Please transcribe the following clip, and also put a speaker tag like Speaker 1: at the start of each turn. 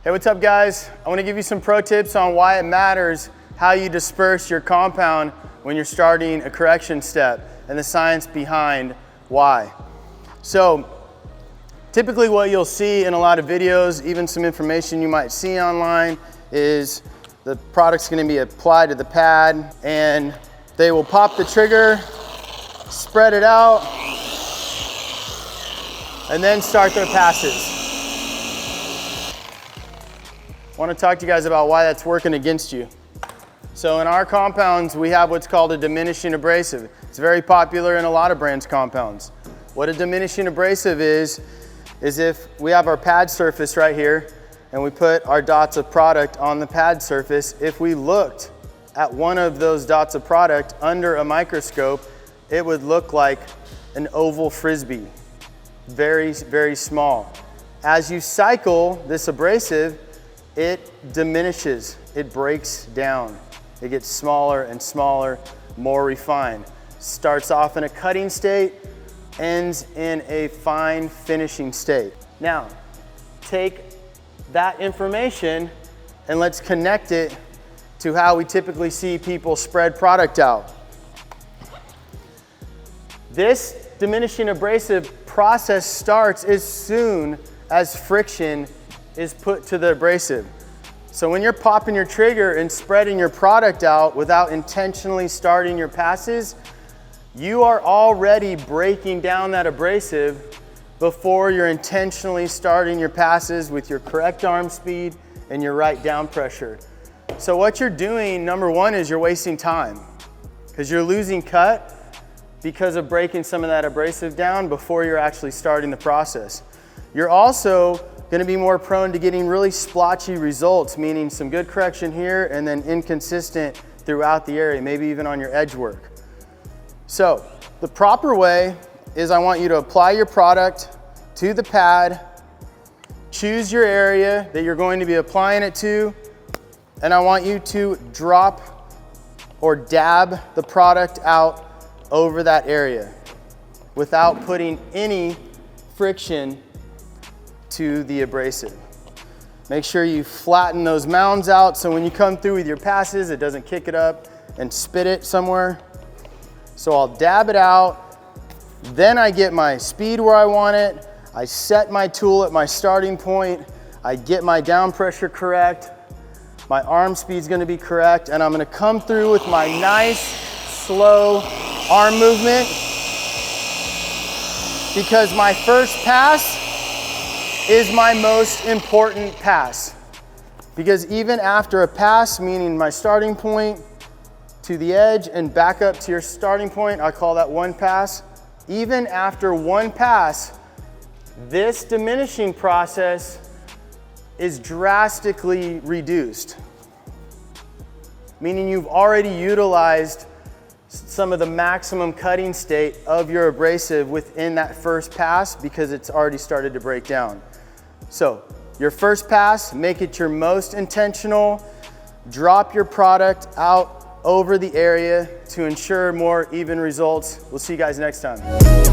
Speaker 1: Hey, what's up guys? I want to give you some pro tips on why it matters how you disperse your compound when you're starting a correction step and the science behind why. So typically what you'll see in a lot of videos, even some information you might see online, is the product's going to be applied to the pad and they will pop the trigger, spread it out, and then start their passes. I want to talk to you guys about why that's working against you. So in our compounds, we have what's called a diminishing abrasive. It's very popular in a lot of brands' compounds. What a diminishing abrasive is if we have our pad surface right here and we put our dots of product on the pad surface, if we looked at one of those dots of product under a microscope, it would look like an oval frisbee, very, very small. As you cycle this abrasive, it diminishes, it breaks down. It gets smaller and smaller, more refined. Starts off in a cutting state, ends in a fine finishing state. Now, take that information and let's connect it to how we typically see people spread product out. This diminishing abrasive process starts as soon as friction is put to the abrasive. So when you're popping your trigger and spreading your product out without intentionally starting your passes, you are already breaking down that abrasive before you're intentionally starting your passes with your correct arm speed and your right down pressure. So what you're doing, number one, is you're wasting time because you're losing cut because of breaking some of that abrasive down before you're actually starting the process. You're also going to be more prone to getting really splotchy results, meaning some good correction here and then inconsistent throughout the area, maybe even on your edge work. So the proper way is I want you to apply your product to the pad, choose your area that you're going to be applying it to, and I want you to drop or dab the product out over that area without putting any friction to the abrasive. Make sure you flatten those mounds out so when you come through with your passes, it doesn't kick it up and spit it somewhere. So I'll dab it out, then I get my speed where I want it, I set my tool at my starting point, I get my down pressure correct, my arm speed's gonna be correct, and I'm gonna come through with my nice, slow arm movement because my first pass is my most important pass. Because even after a pass, meaning my starting point to the edge and back up to your starting point, I call that one pass. Even after one pass, this diminishing process is drastically reduced. Meaning you've already utilized some of the maximum cutting state of your abrasive within that first pass because it's already started to break down. So your first pass, make it your most intentional, drop your product out over the area to ensure more even results. We'll see you guys next time.